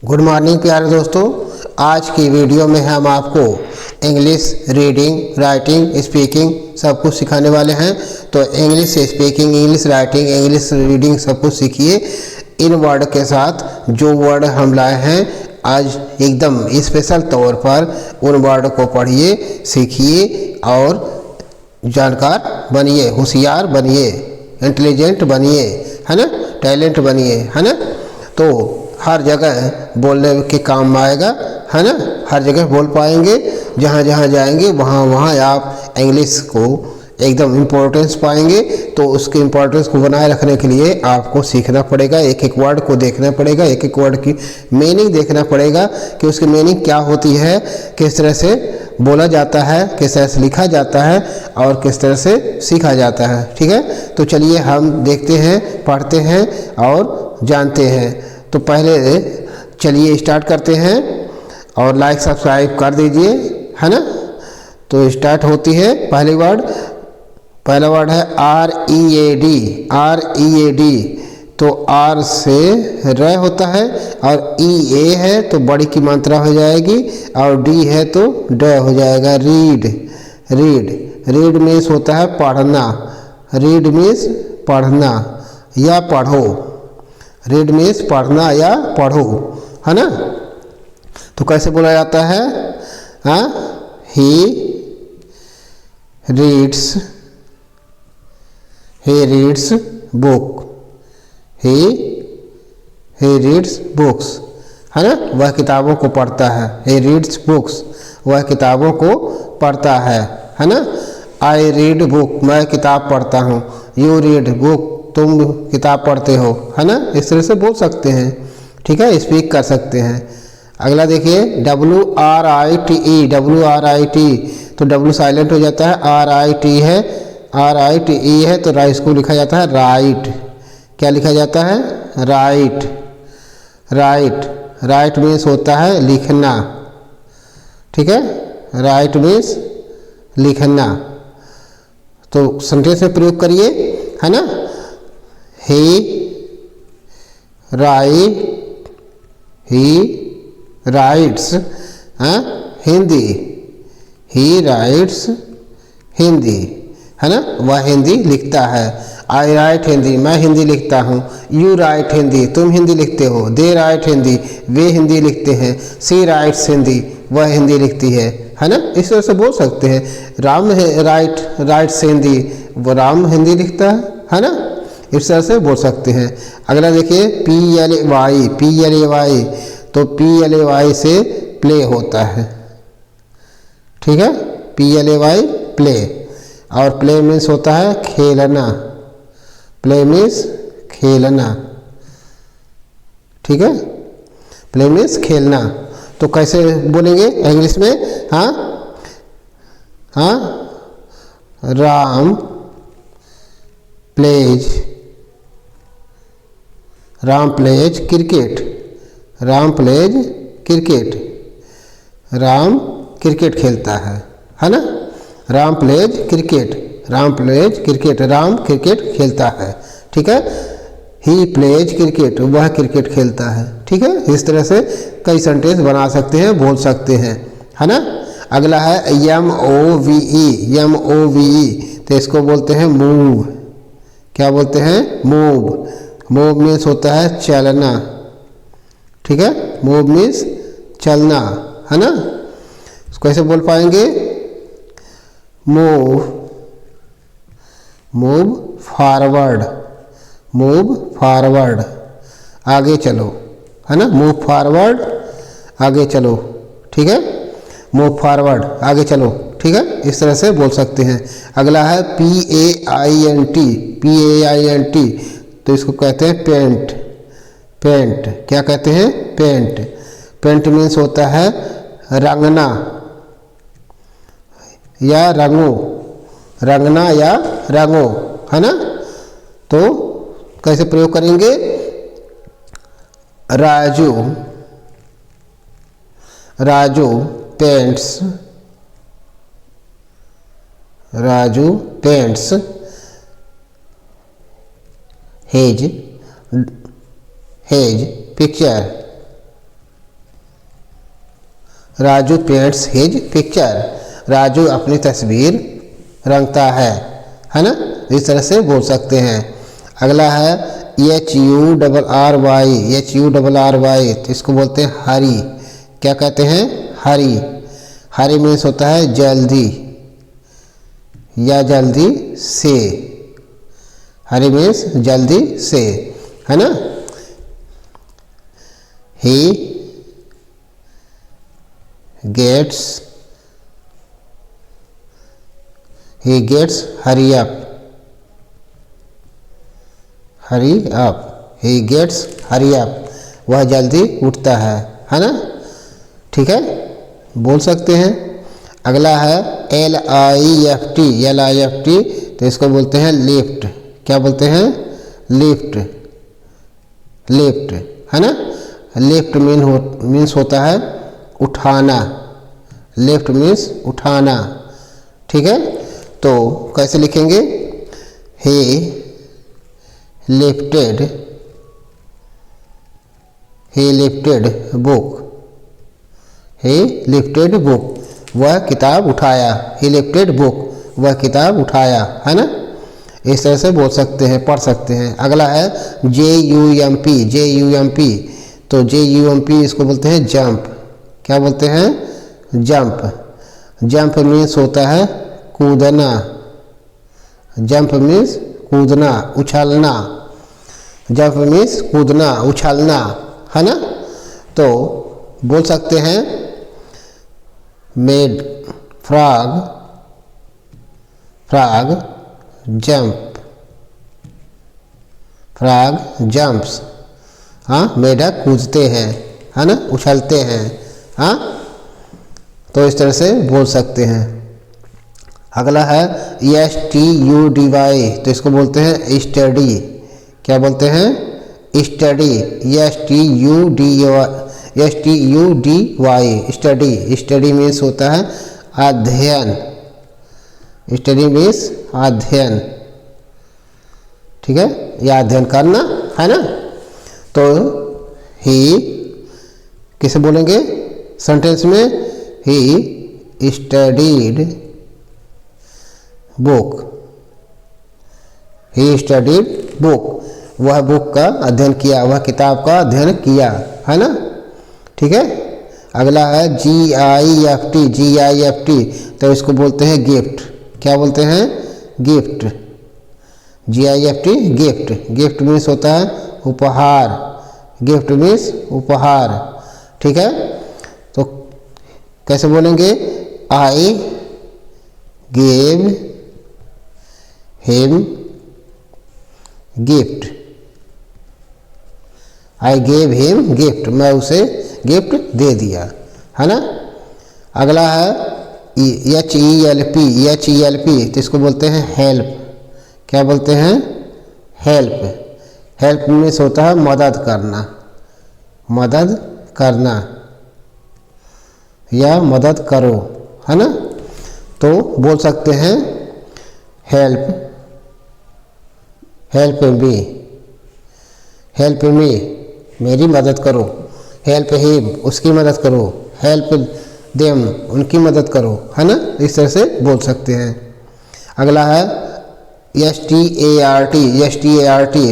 Good morning प्यारे दोस्तों। आज की वीडियो में हम आपको इंग्लिश रीडिंग, राइटिंग, स्पीकिंग सब कुछ सिखाने वाले हैं। तो English speaking, English writing, English reading सब कुछ सीखिए इन वर्ड के साथ। जो वर्ड हम लाए हैं आज एकदम स्पेशल तौर पर उन वर्ड को पढ़िए, सीखिए और जानकार बनिए, होशियार बनिए, इंटेलिजेंट बनिए, है ना, टैलेंट बनिए, है ना। तो हर जगह बोलने के काम आएगा, है ना। हर जगह बोल पाएंगे, जहाँ जहाँ जाएंगे वहाँ वहाँ आप इंग्लिश को एकदम इम्पोर्टेंस पाएंगे। तो उसके इम्पोर्टेंस को बनाए रखने के लिए आपको सीखना पड़ेगा, एक एक वर्ड को देखना पड़ेगा, एक एक वर्ड की मीनिंग देखना पड़ेगा कि उसकी मीनिंग क्या होती है, किस तरह से बोला जाता है, किस तरह से लिखा जाता है और किस तरह से सीखा जाता है। ठीक है, तो चलिए हम देखते हैं, पढ़ते हैं और जानते हैं। तो पहले चलिए स्टार्ट करते हैं और लाइक सब्सक्राइब कर दीजिए, है ना। तो स्टार्ट होती है पहला वर्ड है R E A D. R E A D, तो आर से र होता है और ई ए है तो बड़ी की मात्रा हो जाएगी और डी है तो ड हो जाएगा। रीड, रीड, रीड मीन्स होता है पढ़ना। रीड मीन्स पढ़ना या पढ़ो। रीड मीन्स पढ़ना या पढ़ो, है ना। तो कैसे बोला जाता है? He reads, he reads book, he reads books, है ना। वह किताबों को पढ़ता है। ही रीड्स बुक्स, वह किताबों को पढ़ता है ना। आई रीड बुक, मैं किताब पढ़ता हूँ। यू रीड बुक, तुम किताब पढ़ते हो, है ना। इस तरह से बोल सकते हैं, ठीक है, स्पीक कर सकते हैं। अगला देखिए WRITE, WRIT, तो W साइलेंट हो जाता है, RIT है, RITE है तो राइट को लिखा जाता है राइट। क्या लिखा जाता है? राइट, राइट, राइट मीन्स होता है लिखना, ठीक है। राइट मीन्स लिखना। तो सेंटेंस में प्रयोग करिए, है ना। ही राइट्स हिंदी, ही राइट्स हिंदी, है ना। वह हिंदी लिखता है। आई राइट हिंदी, मैं हिंदी लिखता हूँ। यू राइट हिंदी, तुम हिंदी लिखते हो। दे राइट हिंदी, वे हिंदी लिखते हैं। सी राइट्स हिंदी, वह हिंदी लिखती है ना। इस तरह से बोल सकते हैं। राम राइट्स हिंदी, वो राम हिंदी लिखता है ना। इस तरह से बोल सकते हैं। अगला देखिए PLAY, PLAY, तो PLAY से प्ले होता है, ठीक है। PLAY प्ले, और प्ले मीन्स होता है खेलना। प्ले मीन्स खेलना, ठीक है। प्ले मीन्स खेलना। तो कैसे बोलेंगे इंग्लिश में? Ram plays, Ram plays cricket, Ram plays cricket, Ram cricket खेलता है ना। Ram plays cricket, Ram plays cricket, Ram cricket खेलता है, ठीक है। ही प्लेज क्रिकेट, वह क्रिकेट खेलता है, ठीक है। इस तरह से कई सेंटेंस बना सकते हैं, बोल सकते हैं, है ना। अगला है MOVE, MOVE, तो इसको बोलते हैं मूव। क्या बोलते हैं? मूव। मूव मीन्स होता है चलना, ठीक है। मूव मीन्स चलना, है ना। कैसे बोल पाएंगे? Move, move forward, move forward, आगे चलो, है ना। मूव फॉरवर्ड, आगे चलो, ठीक है। मूव फॉरवर्ड, आगे चलो, ठीक है। इस तरह से बोल सकते हैं। अगला है PAINT, PAINT, तो इसको कहते हैं पेंट। पेंट, क्या कहते हैं? पेंट। पेंट मीन्स होता है रंगना या रंगो, रंगना या रंगो, है ना। तो कैसे प्रयोग करेंगे? Raju, Raju paints, Raju paints his picture, Raju paints his picture. Raju अपनी तस्वीर रंगता है ना। इस तरह से बोल सकते हैं। अगला है HURRY, तो इसको बोलते हैं हरी। क्या कहते हैं? हरी। हरी मीन्स होता है जल्दी या जल्दी से। हरी मीन्स जल्दी से, है ना। He gets hurry up. He gets hurry up, वह जल्दी उठता है ना। ठीक है, बोल सकते हैं। अगला है LIFT, तो इसको बोलते हैं लिफ्ट। क्या बोलते हैं? लिफ्ट, है ना। लिफ्ट मीन्स होता है उठाना। लिफ्ट मीन्स उठाना। ठीक है, तो कैसे लिखेंगे? ही लिफ्टेड बुक, वह किताब उठाया। ही लिफ्टेड बुक, वह किताब उठाया, है ना। इस तरह से बोल सकते हैं, पढ़ सकते हैं। अगला है JUMP, तो JUMP इसको बोलते हैं जंप। क्या बोलते हैं? जंप मीन्स होता है कूदना। जंप मीन्स कूदना, उछलना। जंप मीन्स कूदना, उछलना, है ना। तो बोल सकते हैं मेड फ्रॉग जंप्स। हाँ, मेढक कूदते हैं, है ना, उछलते हैं। हाँ, तो इस तरह से बोल सकते हैं। अगला है STUDY, तो इसको बोलते हैं स्टडी। क्या बोलते हैं? स्टडी। STUDY, स्टडी मीन्स होता है अध्ययन। स्टडी मीन्स अध्ययन। ठीक है, या अध्ययन करना, है ना। तो ही किसे बोलेंगे सेंटेंस में? ही स्टडीड बुक, वह बुक का अध्ययन किया, वह किताब का अध्ययन किया, है ना। ठीक है, अगला है GIFT, तो इसको बोलते हैं गिफ्ट। क्या बोलते हैं? गिफ्ट। GIFT, गिफ्ट मीन्स होता है उपहार। गिफ्ट मीन्स उपहार। ठीक है, तो कैसे बोलेंगे? I gave him gift. मैं उसे गिफ्ट दे दिया, है ना। अगला है HELP, तो इसको बोलते हैं हेल्प। क्या बोलते हैं? हेल्प मीन्स होता है मदद करना या मदद करो, है ना। तो बोल सकते हैं हेल्प मी, मेरी मदद करो। हेल्प हिम, उसकी मदद करो। हेल्प देम, उनकी मदद करो, है ना। इस तरह से बोल सकते हैं। अगला है START,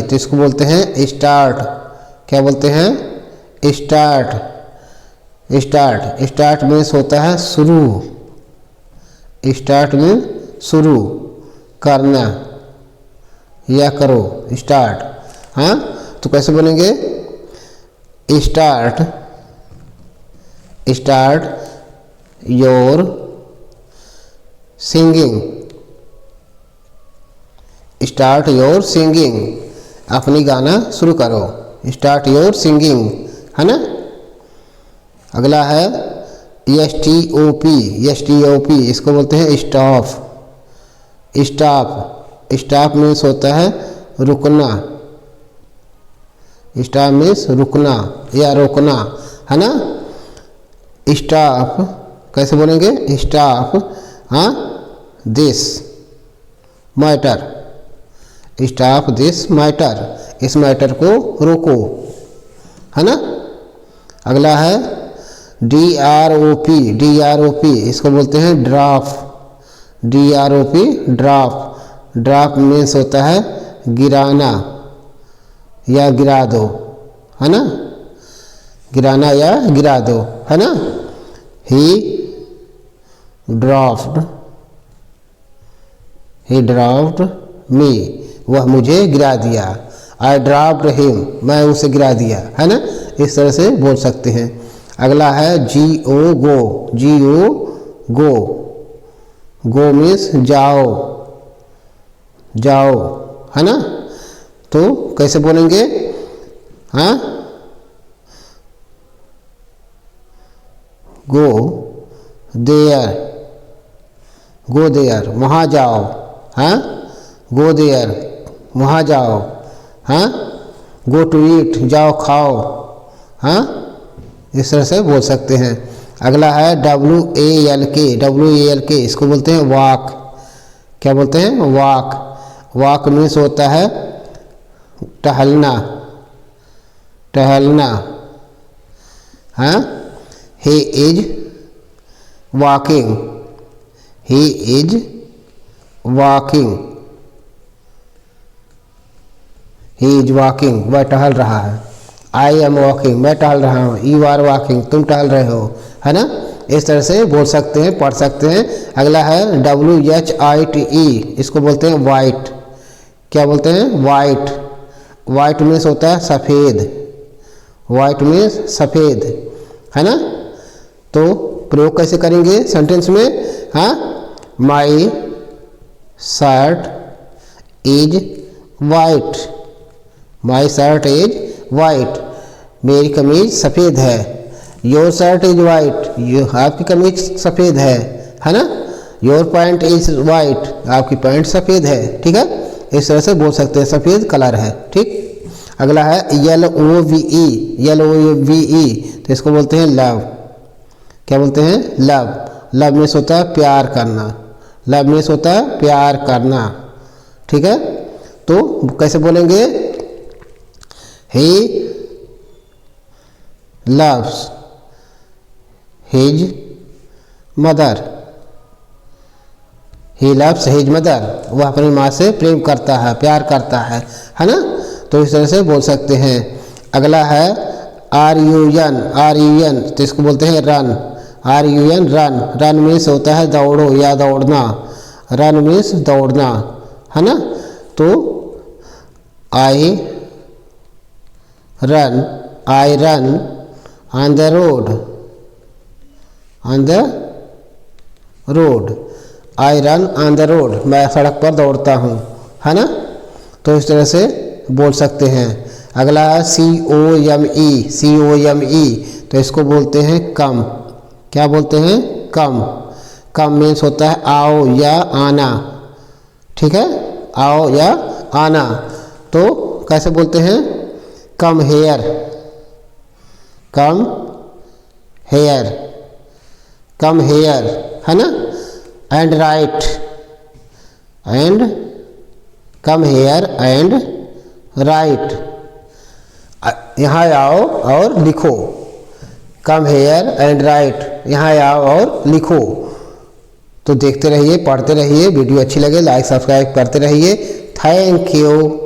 तो इसको बोलते हैं स्टार्ट। क्या बोलते हैं? स्टार्ट मीन्स होता है शुरू। स्टार्ट मीन्स शुरू करना या करो, स्टार्ट। हाँ, तो कैसे बोलेंगे? स्टार्ट योर सिंगिंग, अपनी गाना शुरू करो। स्टार्ट योर सिंगिंग, है ना। अगला है STOP, इसको बोलते हैं स्टॉप मीन्स होता है रुकना। स्टॉप मीन्स रुकना या रोकना, है ना। स्टॉप कैसे बोलेंगे? स्टॉप हाँ this matter, stop this matter, इस मैटर को रोको, है ना। अगला है DROP इसको बोलते हैं drop. DROP drop. Drop means होता है गिराना या गिरा दो, है ना, गिराना या गिरा दो, है ना। ही ड्रॉप्ड मी, वह मुझे गिरा दिया। आई ड्रॉप्ड हिम, मैं उसे गिरा दिया, है ना। इस तरह से बोल सकते हैं। अगला है GO गो। गो मीन्स जाओ, जाओ, है ना। तो कैसे बोलेंगे? हाँ, गो देयर, वहाँ जाओ। हाँ, गो देयर, वहाँ जाओ। हाँ, गो टू ईट, जाओ खाओ। हाँ, इस तरह से बोल सकते हैं। अगला है WALK। इसको बोलते हैं वॉक। क्या बोलते हैं? वॉक। वॉक मीन्स होता है टहलना, टहलना। हाँ, he is walking, he is walking, he is walking, वह टहल रहा है। आई एम वॉकिंग, मैं टहल रहा हूँ। यू आर वॉकिंग, तुम टहल रहे हो, है ना। इस तरह से बोल सकते हैं, पढ़ सकते हैं। अगला है WHITE। इसको बोलते हैं वाइट। क्या बोलते हैं? वाइट। वाइट मीन्स होता है सफ़ेद। वाइट मीन्स सफ़ेद, है ना। तो प्रयोग कैसे करेंगे सेंटेंस में? हाँ, my shirt is white, my shirt is white, मेरी कमीज सफ़ेद है। योर शर्ट इज वाइट, आपकी कमीज सफ़ेद है ना। योर पैंट इज वाइट, आपकी पैंट सफ़ेद है। ठीक है, इस तरह से बोल सकते हैं, सफ़ेद कलर है। ठीक। अगला है LOVE। तो इसको बोलते हैं लव। क्या बोलते हैं? लव। लव मीन्स होता है प्यार करना। लव मीन्स होता है प्यार करना। ठीक है, तो कैसे बोलेंगे? He loves his mother, he loves his mother, वह अपनी माँ से प्रेम करता है, प्यार करता है ना। तो इस तरह से बोल सकते हैं। अगला है RUN। तो इसको बोलते हैं run. RUN run. Run means होता है दौड़ो या दौड़ना। रन मीन्स दौड़ना, है ना। तो I run on the road, I run on the road, मैं सड़क पर दौड़ता हूँ, है ना। तो इस तरह से बोल सकते हैं। अगला है COME। तो इसको बोलते हैं कम। क्या बोलते हैं? कम। कम मीन्स होता है आओ या आना। ठीक है, आओ या आना। तो कैसे बोलते हैं? Come here, come here, come here, है ना। And right, and come here and right, यहाँ आओ और लिखो। कम हेयर एंड राइट, यहाँ आओ और लिखो। तो देखते रहिए, पढ़ते रहिए। वीडियो अच्छी लगे लाइक सब्सक्राइब करते रहिए। Thank you.